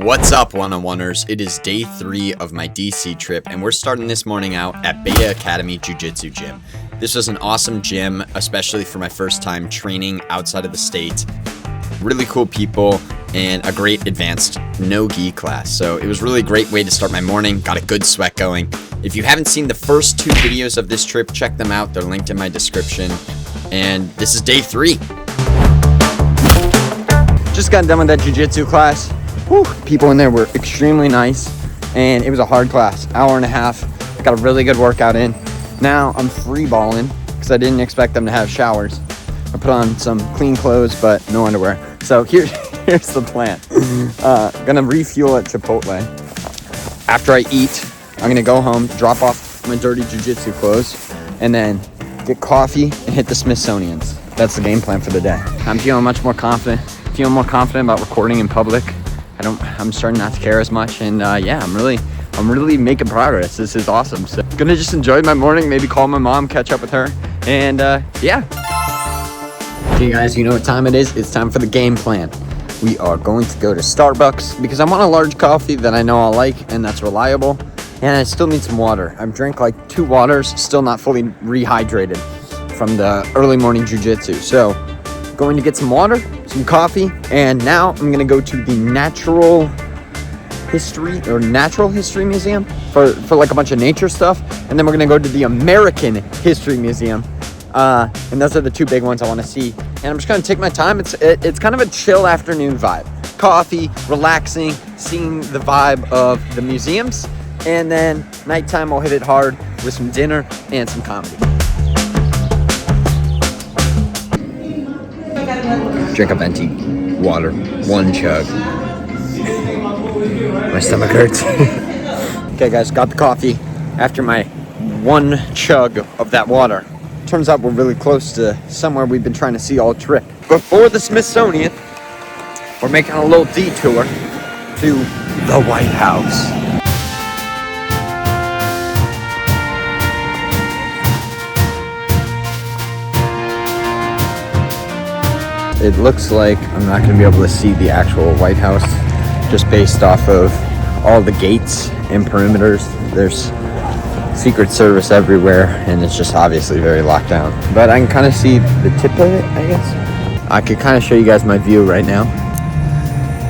What's up, one-on-oneers? It is day 3 of my DC trip, and we're starting this morning out at Beta Academy Jiu-Jitsu Gym. This was an awesome gym, especially for my first time training outside of the state. Really cool people, and a great advanced no-gi class. So it was really a great way to start my morning, got a good sweat going. If you haven't seen the first 2 videos of this trip, check them out. They're linked in my description. And this is day 3. Just got done with that jiu-jitsu class. Whew, people in there were extremely nice, and it was a hard class, hour and a half. Got a really good workout in. Now I'm free balling because I didn't expect them to have showers. I put on some clean clothes, but no underwear. So here's the plan. Gonna refuel at Chipotle. After I eat, I'm gonna go home, drop off my dirty jiu-jitsu clothes, and then get coffee and hit the Smithsonian's. That's the game plan for the day. I'm feeling much more confident. Feeling more confident about recording in public. I'm starting not to care as much, and yeah, I'm really making progress. This is awesome. So gonna just enjoy my morning, maybe call my mom, catch up with her, and yeah. Okay guys, you know what time it is? It's time for the game plan. We are going to go to Starbucks because I want a large coffee that I know I'll like and that's reliable, and I still need some water. I've drank like 2 waters, still not fully rehydrated from the early morning jiu-jitsu. So going to get some water, some coffee, and now I'm gonna go to the Natural History Museum for like a bunch of nature stuff, and then we're gonna go to the American History Museum, and those are the 2 big ones I want to see. And I'm just gonna take my time. It's kind of a chill afternoon vibe, coffee, relaxing, seeing the vibe of the museums, and then nighttime I'll hit it hard with some dinner and some comedy. Drink a venti water, 1 chug. My stomach hurts. Okay guys, got the coffee after my 1 chug of that water. Turns out we're really close to somewhere we've been trying to see all trip. Before the Smithsonian, we're making a little detour to the White House. It looks like I'm not going to be able to see the actual White House just based off of all the gates and perimeters. There's Secret Service everywhere, and it's just obviously very locked down. But I can kind of see the tip of it, I guess. I could kind of show you guys my view right now.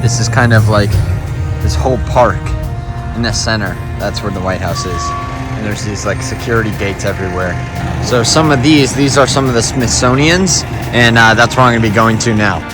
This is kind of like this whole park in the center. That's where the White House is. And there's these like security gates everywhere. So some of these are some of the Smithsonian's, and that's where I'm going to be going to now.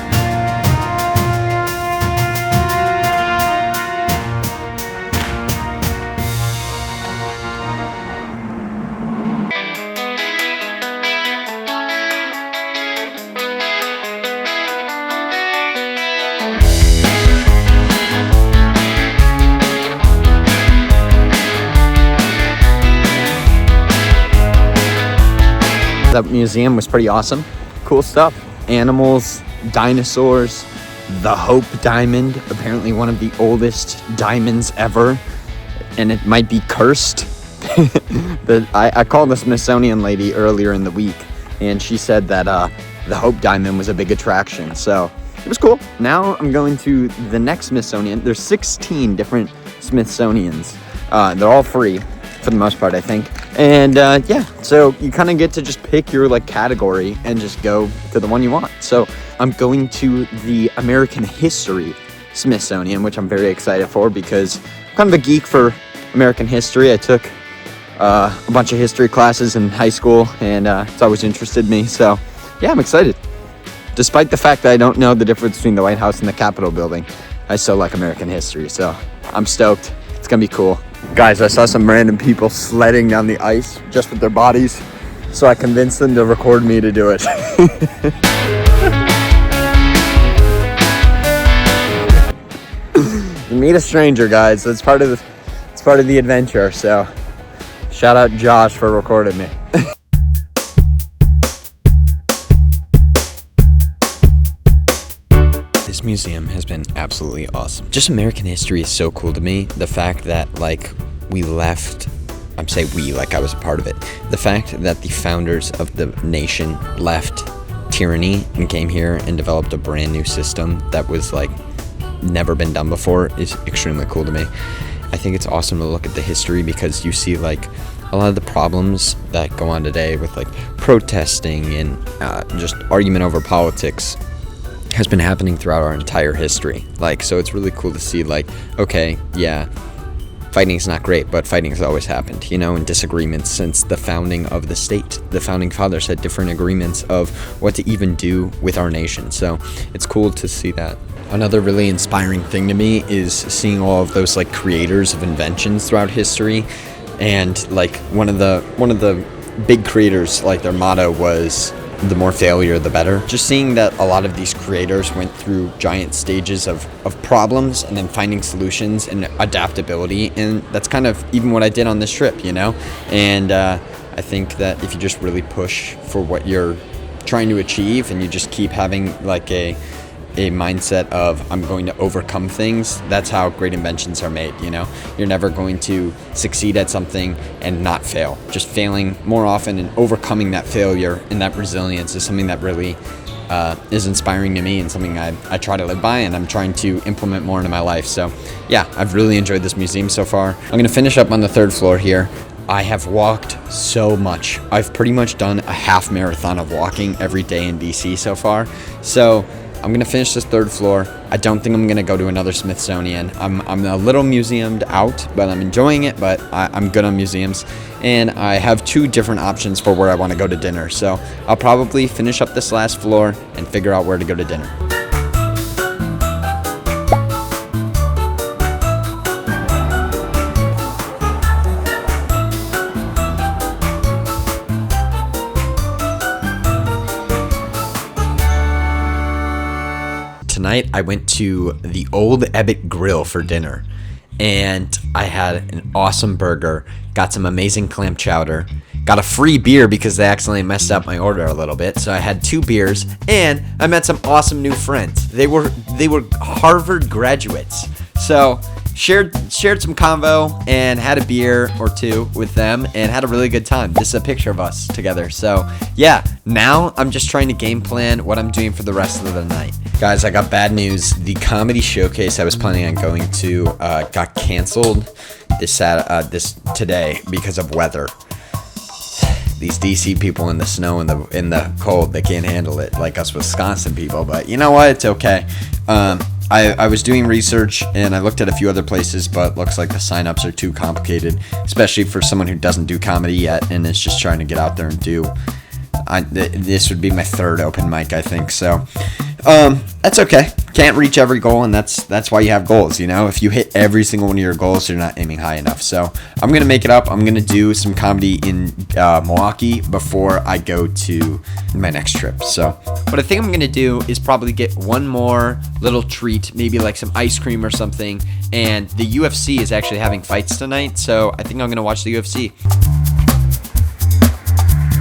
That museum was pretty awesome. Cool stuff. Animals, dinosaurs, the Hope Diamond, apparently one of the oldest diamonds ever, and it might be cursed. I called the Smithsonian lady earlier in the week, and she said that the Hope Diamond was a big attraction, so it was cool. Now I'm going to the next Smithsonian. There's 16 different Smithsonians. They're all free for the most part, I think. And yeah, so you kind of get to just pick your like category and just go to the one you want. So I'm going to the American History Smithsonian, which I'm very excited for because I'm kind of a geek for American history. I took a bunch of history classes in high school, and it's always interested me. So yeah, I'm excited. Despite the fact that I don't know the difference between the White House and the Capitol building, I still like American history. So I'm stoked. It's gonna be cool. Guys, I saw some random people sledding down the ice just with their bodies, so I convinced them to record me to do it. You meet a stranger, guys. It's part of the adventure. So, shout out Josh for recording me. This museum has been absolutely awesome. Just American history is so cool to me. The fact that like we left, I'm saying we, like I was a part of it. The fact that the founders of the nation left tyranny and came here and developed a brand new system that was like never been done before is extremely cool to me. I think it's awesome to look at the history because you see like a lot of the problems that go on today with like protesting and just argument over politics has been happening throughout our entire history. Like, so it's really cool to see like, okay, yeah, fighting's not great, but fighting has always happened, you know, and disagreements since the founding of the state. The founding fathers had different agreements of what to even do with our nation. So it's cool to see that. Another really inspiring thing to me is seeing all of those like creators of inventions throughout history. And like one of the big creators, like their motto was the more failure, the better. Just seeing that a lot of these creators went through giant stages of problems and then finding solutions and adaptability. And that's kind of even what I did on this trip, you know? And I think that if you just really push for what you're trying to achieve and you just keep having like a mindset of I'm going to overcome things, that's how great inventions are made, you know? You're never going to succeed at something and not fail. Just failing more often and overcoming that failure and that resilience is something that really is inspiring to me and something I try to live by and I'm trying to implement more into my life. So yeah, I've really enjoyed this museum so far. I'm gonna finish up on the 3rd floor here. I have walked so much. I've pretty much done a half marathon of walking every day in DC so far. So I'm gonna finish this 3rd floor. I don't think I'm gonna go to another Smithsonian. I'm a little museumed out, but I'm enjoying it, but I'm good on museums. And I have 2 different options for where I wanna go to dinner. So I'll probably finish up this last floor and figure out where to go to dinner. Tonight I went to the Old Ebbitt Grill for dinner and I had an awesome burger, got some amazing clam chowder, got a free beer because they accidentally messed up my order a little bit. So I had 2 beers and I met some awesome new friends. They were Harvard graduates. So shared some convo and had a beer or 2 with them and had a really good time. This is a picture of us together. So yeah, now I'm just trying to game plan what I'm doing for the rest of the night. Guys, I got bad news. The comedy showcase I was planning on going to got canceled this today because of weather. These DC people in the snow and in the cold, they can't handle it like us Wisconsin people. But you know what? It's okay. I was doing research and I looked at a few other places, but looks like the signups are too complicated, especially for someone who doesn't do comedy yet and is just trying to get out there and do. This would be my 3rd open mic, I think. So that's okay. Can't reach every goal, and that's why you have goals, you know? If you hit every single one of your goals, you're not aiming high enough. So I'm going to make it up. I'm going to do some comedy in Milwaukee before I go to my next trip. So what I think I'm going to do is probably get one more little treat, maybe like some ice cream or something. And the UFC is actually having fights tonight, so I think I'm going to watch the UFC.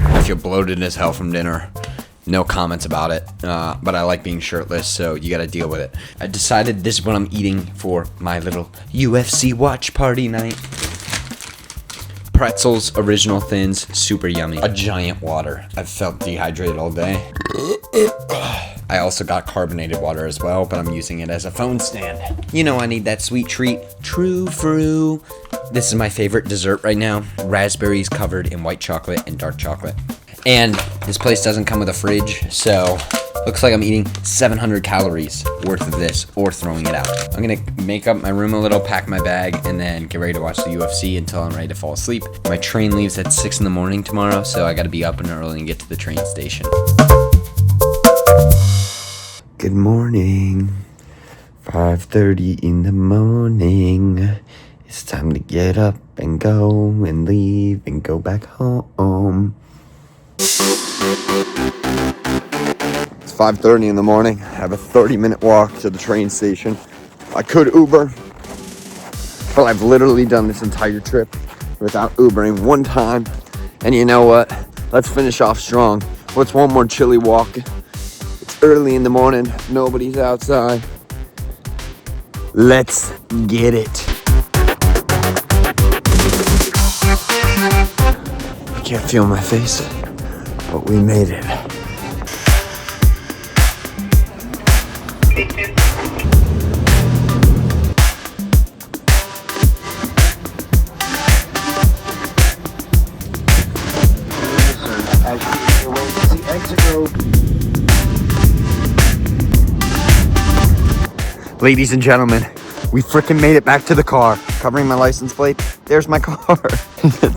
I feel bloated as hell from dinner. No comments about it, but I like being shirtless, so you gotta deal with it. I decided this is what I'm eating for my little UFC watch party night. Pretzels, original thins, super yummy. A giant water. I've felt dehydrated all day. I also got carbonated water as well, but I'm using it as a phone stand. You know I need that sweet treat. True Fru. This is my favorite dessert right now. Raspberries covered in white chocolate and dark chocolate. And this place doesn't come with a fridge, so looks like I'm eating 700 calories worth of this or throwing it out. I'm gonna make up my room a little, pack my bag, and then get ready to watch the UFC until I'm ready to fall asleep. My train leaves at 6 in the morning tomorrow, so I gotta be up and early and get to the train station. Good morning. 5:30 in the morning. It's time to get up and go and leave and go back home. It's 5:30 in the morning. I have a 30-minute walk to the train station. I could Uber, but I've literally done this entire trip without Ubering one time. And you know what? Let's finish off strong. What's one more chilly walk? It's early in the morning. Nobody's outside. Let's get it. I can't feel my face, but we made it. Ladies and gentlemen, we freaking made it back to the car. Covering my license plate, there's my car.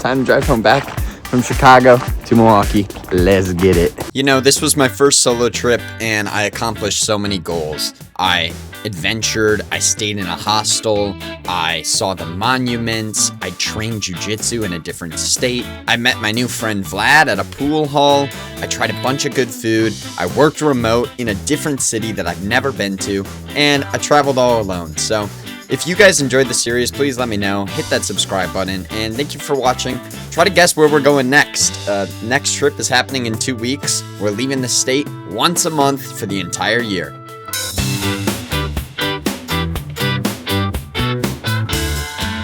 Time to drive home back from Chicago to Milwaukee. Let's get it. You know, this was my first solo trip and I accomplished so many goals. I adventured, I stayed in a hostel, I saw the monuments, I trained jujitsu in a different state, I met my new friend Vlad at a pool hall, I tried a bunch of good food, I worked remote in a different city that I've never been to, and I traveled all alone. So if you guys enjoyed the series, please let me know. Hit that subscribe button, and thank you for watching. Try to guess where we're going next. Next trip is happening in 2 weeks. We're leaving the state once a month for the entire year.